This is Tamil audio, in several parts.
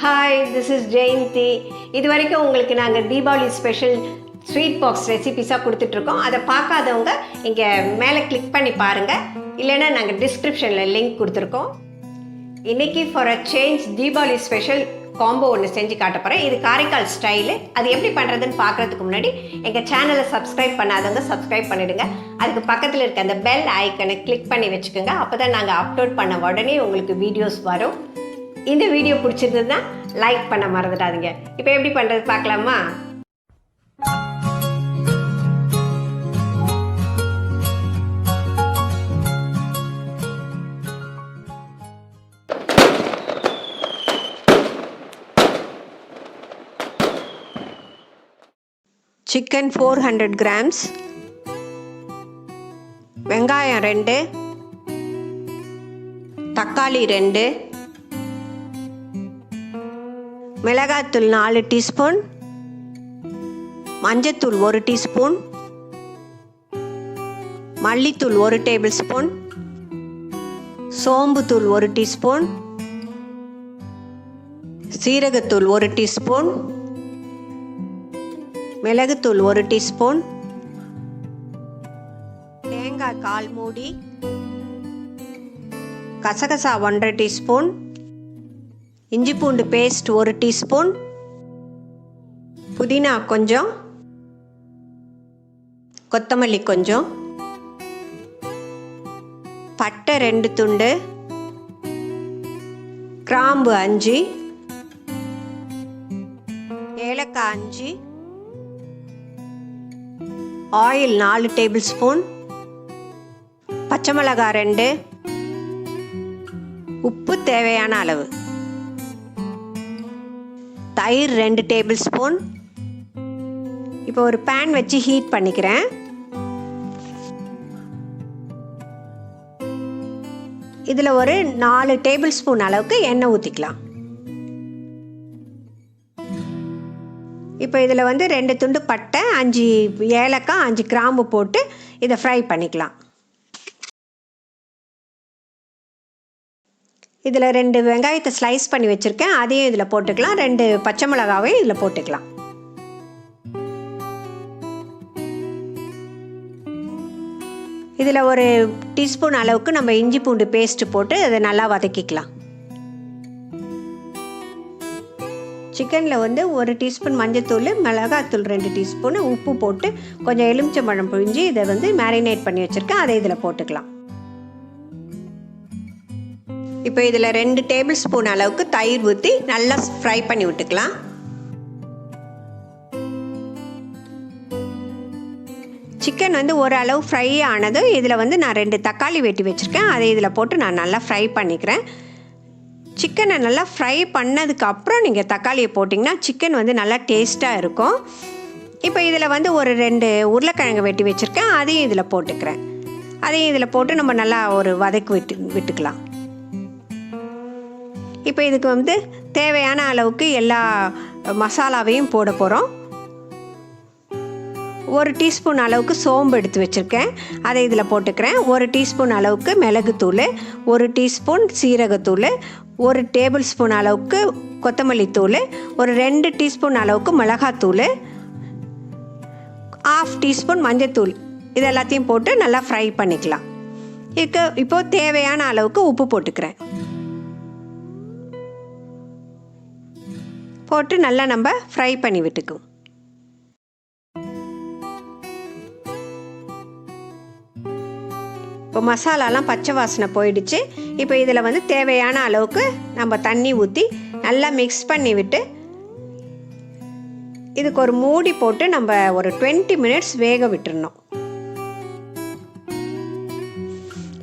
Hi, this is Jayanti. இதுவரைக்கும் உங்களுக்கு நாங்கள் தீபாவளி ஸ்பெஷல் ஸ்வீட் பாக்ஸ் ரெசிபிஸாக கொடுத்துட்ருக்கோம். அதை பார்க்காதவங்க இங்கே மேலே கிளிக் பண்ணி பாருங்கள், இல்லைன்னா நாங்கள் டிஸ்கிரிப்ஷனில் லிங்க் கொடுத்துருக்கோம். இன்றைக்கி for a change Deepavali special combo ஒன்று செஞ்சு காட்ட போகிறேன். இது காரைக்கால் ஸ்டைலு. அது எப்படி பண்ணுறதுன்னு பார்க்குறதுக்கு முன்னாடி எங்கள் சேனலை சப்ஸ்கிரைப் பண்ணாதவங்க சப்ஸ்கிரைப் பண்ணிவிடுங்க. அதுக்கு பக்கத்தில் இருக்க அந்த பெல் ஐக்கனை கிளிக் பண்ணி வச்சுக்கோங்க. அப்போ தான் நாங்கள் அப்லோட் பண்ண உடனே உங்களுக்கு வீடியோஸ் வரும். இந்த வீடியோ பிடிச்சிருந்ததுன்னா லைக் பண்ண மறந்துடாதீங்க. இப்போ எப்படி பண்ணுறது பார்க்கலாமா? சிக்கன் 400 grams, வெங்காயம் 2, தக்காளி 2, மிளகாய்த்தூள் 4 டீஸ்பூன், மஞ்சத்தூள் 1 டீஸ்பூன், மல்லித்தூள் 1 டேபிள் ஸ்பூன், சோம்புத்தூள் 1 டீஸ்பூன், சீரகத்தூள் 1 டீஸ்பூன், மிளகுத்தூள் 1 டீஸ்பூன், தேங்காய் 1/4 மூடி, கசகசா 1/2 டீஸ்பூன், இஞ்சி பூண்டு பேஸ்ட் 1 டீஸ்பூன், புதினா கொஞ்சம், கொத்தமல்லி கொஞ்சம், பட்டை 2 துண்டு, கிராம்பு 5, ஏலக்காய் 5, ஆயில் 4 டேபிள் ஸ்பூன், பச்சை மிளகாய் 2, உப்பு தேவையான அளவு, தயிர் 2 டேபிள் ஸ்பூன். இப்போ ஒரு பேன் வச்சு ஹீட் பண்ணிக்கிறேன். இதில் ஒரு 4 டேபிள் ஸ்பூன் அளவுக்கு எண்ணெய் ஊற்றிக்கலாம். இப்போ இதில் 2 துண்டு பட்டை, 5 ஏலக்காய், 5 கிராம்பு போட்டு இதை ஃப்ரை பண்ணிக்கலாம். இதில் 2 வெங்காயத்தை ஸ்லைஸ் பண்ணி வச்சுருக்கேன், அதையும் இதில் போட்டுக்கலாம். 2 பச்சை மிளகாவையும் இதில் போட்டுக்கலாம். இதில் ஒரு டீஸ்பூன் அளவுக்கு நம்ம இஞ்சி பூண்டு பேஸ்ட்டு போட்டு அதை நல்லா வதக்கிக்கலாம். சிக்கனில் 1 டீஸ்பூன் மஞ்சத்தூள், மிளகாத்தூள் 2 டீஸ்பூன், உப்பு போட்டு கொஞ்சம் எலுமிச்சம்பழம் புழிஞ்சு இதை மேரினேட் பண்ணி வச்சுருக்கேன், அதை இதில் போட்டுக்கலாம். இப்போ இதில் 2 டேபிள் ஸ்பூன் அளவுக்கு தயிர் ஊற்றி நல்லா ஃப்ரை பண்ணி விட்டுக்கலாம். சிக்கன் ஓரளவு ஃப்ரை ஆனதும் இதில் நான் 2 தக்காளி வெட்டி வச்சுருக்கேன், அதை இதில் போட்டு நான் நல்லா ஃப்ரை பண்ணிக்கிறேன். சிக்கனை நல்லா ஃப்ரை பண்ணதுக்கப்புறம் நீங்கள் தக்காளியை போட்டிங்கன்னா சிக்கன் நல்லா டேஸ்ட்டாக இருக்கும். இப்போ இதில் ஒரு 2 உருளைக்கிழங்கு வெட்டி வச்சுருக்கேன், அதையும் இதில் போட்டுக்கிறேன். அதையும் இதில் போட்டு நம்ம நல்லா ஒரு வதக்கி விட்டுக்கலாம். இப்போ இதுக்கு தேவையான அளவுக்கு எல்லா மசாலாவையும் போட போகிறோம். 1 டீஸ்பூன் அளவுக்கு சோம்பு எடுத்து வச்சுருக்கேன், அதை இதில் போட்டுக்கிறேன். 1 டீஸ்பூன் அளவுக்கு மிளகுத்தூள், 1 டீஸ்பூன் சீரகத்தூள், 1 டேபிள் ஸ்பூன் அளவுக்கு கொத்தமல்லி தூள், ஒரு 2 டீஸ்பூன் அளவுக்கு மிளகாத்தூள், 1/2 டீஸ்பூன் மஞ்சத்தூள், இது எல்லாத்தையும் போட்டு நல்லா ஃப்ரை பண்ணிக்கலாம். இப்போது தேவையான அளவுக்கு உப்பு போட்டுக்கிறேன். போட்டு நல்லா நம்ம ஃப்ரை பண்ணி விட்டுக்குவோம். இப்போ மசாலாலாம் பச்சை வாசனை போயிடுச்சு. இப்போ இதில் தேவையான அளவுக்கு நம்ம தண்ணி ஊற்றி நல்லா மிக்ஸ் பண்ணி விட்டு இதுக்கு ஒரு மூடி போட்டு நம்ம ஒரு 20 மினிட்ஸ் வேக விட்டுறணும்.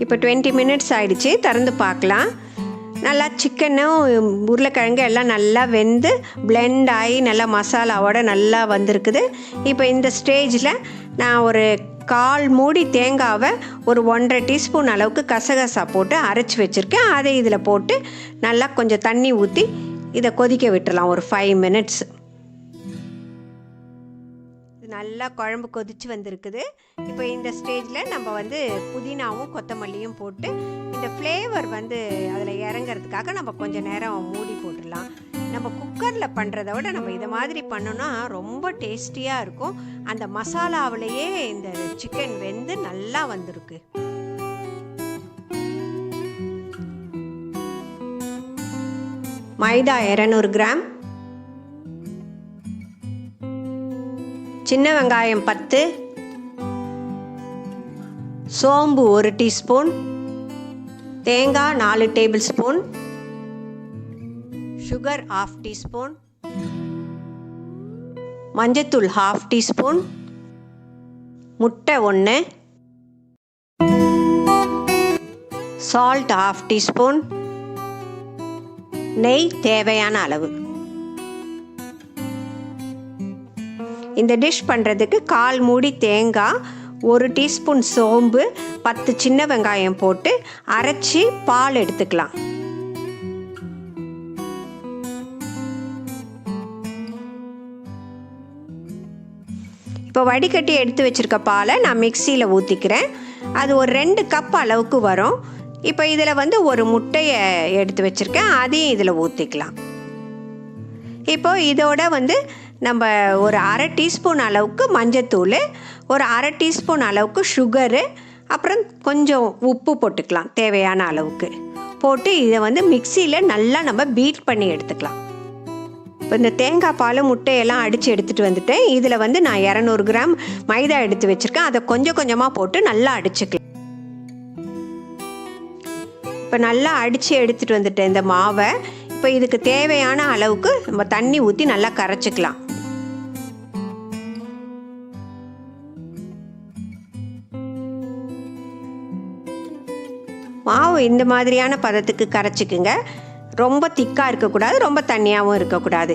இப்போ 20 மினிட்ஸ் ஆயிடுச்சு, திறந்து பார்க்கலாம். நல்லா சிக்கனும் உருளைக்கிழங்கு எல்லாம் நல்லா வெந்து பிளெண்ட் ஆகி நல்லா மசாலாவோட நல்லா வந்திருக்குது. இப்போ இந்த ஸ்டேஜில் நான் ஒரு 1/4 மூடி தேங்காவை ஒரு 1/2 டீஸ்பூன் அளவுக்கு கசகசா போட்டு அரைச்சி வச்சுருக்கேன், அதை இதில் போட்டு நல்லா கொஞ்சம் தண்ணி ஊற்றி இதை கொதிக்க விட்டுடலாம் ஒரு 5 மினிட்ஸ். நல்லா குழம்பு கொதிச்சு வந்திருக்குது. இப்போ இந்த ஸ்டேஜில் நம்ம புதினாவும் கொத்தமல்லியும் போட்டு இந்த ஃப்ளேவர் அதில் இறங்கிறதுக்காக நம்ம கொஞ்சம் நேரம் மூடி போட்டுடலாம். நம்ம குக்கரில் பண்ணுறத விட நம்ம இதை மாதிரி பண்ணோன்னா ரொம்ப டேஸ்டியாக இருக்கும். அந்த மசாலாவிலேயே இந்த சிக்கன் வெந்து நல்லா வந்திருக்கு. மைதா 200 கிராம், சின்ன வெங்காயம் 10, சோம்பு 1 டீஸ்பூன், தேங்காய் 4 டேபிள் ஸ்பூன், சுகர் 1/2 டீஸ்பூன், மஞ்சத்தூள் 1/2 டீஸ்பூன், முட்டை 1, சால்ட் 1/2 டீஸ்பூன், நெய் தேவையான அளவு. இந்த டிஷ் பண்ணுறதுக்கு 1/4 மூடி தேங்காய், 1 டீஸ்பூன் சோம்பு, 10 சின்ன வெங்காயம் போட்டு அரைச்சி பால் எடுத்துக்கலாம். இப்போ வடிகட்டி எடுத்து வச்சுருக்க பாலை நான் மிக்சியில் ஊற்றிக்கிறேன். அது ஒரு 2 கப் அளவுக்கு வரும். இப்போ இதில் வந்து ஒரு முட்டையை எடுத்து வச்சுருக்கேன், அதையும் இதில் ஊற்றிக்கலாம். இப்போது இதோட வந்து நம்ம ஒரு 1/2 டீஸ்பூன் அளவுக்கு மஞ்சத்தூள், ஒரு 1/2 டீஸ்பூன் அளவுக்கு சுகரு, அப்புறம் கொஞ்சம் உப்பு போட்டுக்கலாம் தேவையான அளவுக்கு. போட்டு இதை வந்து மிக்சியில் நல்லா நம்ம பீட் பண்ணி எடுத்துக்கலாம். இப்போ இந்த தேங்காய் பால் முட்டையெல்லாம் அடித்து எடுத்துகிட்டு வந்துட்டேன். இதில் வந்து நான் 200 கிராம் மைதா எடுத்து வச்சுருக்கேன். அதை கொஞ்சம் கொஞ்சமாக போட்டு நல்லா அடிச்சுக்கலாம். இப்போ நல்லா அடித்து எடுத்துகிட்டு வந்துட்டேன் இந்த மாவை. இப்போ இதுக்கு தேவையான அளவுக்கு நம்ம தண்ணி ஊற்றி நல்லா கரைச்சிக்கலாம். மாவு இந்த மாதிரியான பதத்துக்கு கரைச்சிக்குங்க. ரொம்ப திக்காக இருக்கக்கூடாது, ரொம்ப தண்ணியாகவும் இருக்கக்கூடாது.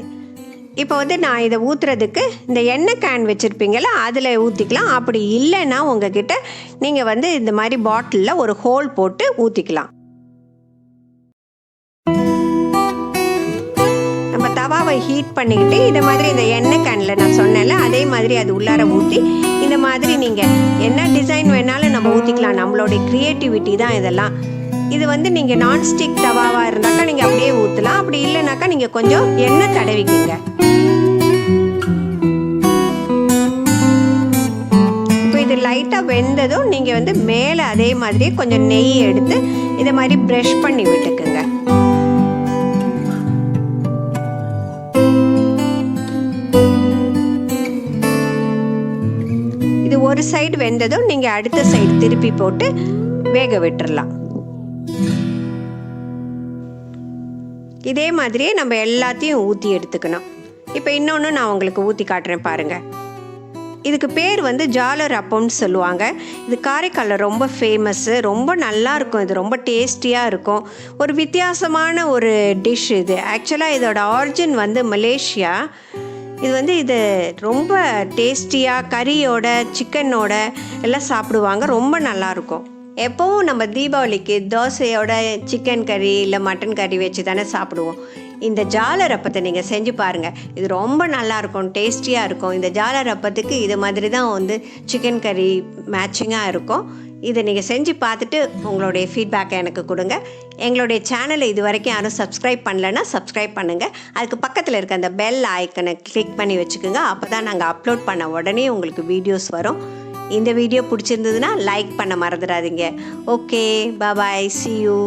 இப்போ வந்து நான் இதை ஊற்றுறதுக்கு இந்த எண்ணெய் கேன் வச்சுருப்பீங்களா, அதில் ஊற்றிக்கலாம். அப்படி இல்லைன்னா உங்ககிட்ட நீங்கள் வந்து இந்த மாதிரி பாட்டிலில் ஒரு ஹோல் போட்டு ஊற்றிக்கலாம். நம்ம தவாவை ஹீட் பண்ணிக்கிட்டு இதை மாதிரி இந்த எண்ணெய் கேனில் நான் சொன்னேன்ல, அதே மாதிரி அது உள்ளார ஊற்றி இந்த மாதிரி நீங்கள் என்ன டிசைன் வேணாலும் நம்ம ஊற்றிக்கலாம். நம்மளுடைய க்ரியேட்டிவிட்டி தான் இதெல்லாம். இது வந்து நீங்கள் நான்ஸ்டிக் தவாவாக இருந்தாக்கா நீங்கள் அப்படியே ஊற்றலாம். அப்படி இல்லைனாக்கா நீங்கள் கொஞ்சம் எண்ணெய் தடவிக்கிங்க. இப்போ இது லைட்டாக வெந்ததும் நீங்கள் வந்து மேலே அதே மாதிரியே கொஞ்சம் நெய் எடுத்து இதை மாதிரி ப்ரஷ் பண்ணி விட்டுக்குங்க. இது ஒரு சைடு வெந்ததும் நீங்கள் அடுத்த சைடு திருப்பி போட்டு வேக விட்டுறலாம். இதே மாதிரியே நம்ம எல்லாத்தையும் ஊற்றி எடுத்துக்கணும். இப்போ இன்னொன்று நான் உங்களுக்கு ஊற்றி காட்டுறேன் பாருங்கள். இதுக்கு பேர் வந்து ஜாலர் அப்பம்னு சொல்லுவாங்க. இது காரைக்காலில் ரொம்ப ஃபேமஸ்ஸு, ரொம்ப நல்லாயிருக்கும். இது ரொம்ப டேஸ்டியாக இருக்கும். ஒரு வித்தியாசமான ஒரு டிஷ் இது. ஆக்சுவலாக இதோட ஆரிஜின் வந்து மலேசியா. இது ரொம்ப டேஸ்டியாக கறியோட சிக்கனோட எல்லாம் சாப்பிடுவாங்க. ரொம்ப நல்லாயிருக்கும். எப்போவும் நம்ம தீபாவளிக்கு தோசையோட சிக்கன் கறி இல்லை மட்டன் கறி வச்சு தானே சாப்பிடுவோம். இந்த ஜாலர் அப்பத்தை நீங்கள் செஞ்சு பாருங்கள். இது ரொம்ப நல்லாயிருக்கும், டேஸ்டியாக இருக்கும். இந்த ஜாலர் அப்பத்துக்கு இது மாதிரி தான் வந்து சிக்கன் கறி மேட்சிங்காக இருக்கும். இதை நீங்கள் செஞ்சு பார்த்துட்டு உங்களுடைய ஃபீட்பேக்கை எனக்கு கொடுங்க. எங்களுடைய சேனலை இது வரைக்கும் யாரும் சப்ஸ்கிரைப் பண்ணலைன்னா சப்ஸ்கிரைப் பண்ணுங்கள். அதுக்கு பக்கத்தில் இருக்க அந்த பெல் ஐக்கனை கிளிக் பண்ணி வச்சுக்கோங்க. அப்போ தான் நாங்கள் அப்லோட் பண்ண உடனே உங்களுக்கு வீடியோஸ் வரும். இந்த வீடியோ பிடிச்சிருந்ததுன்னா லைக் பண்ண மறந்துடாதீங்க. Okay, bye, see you.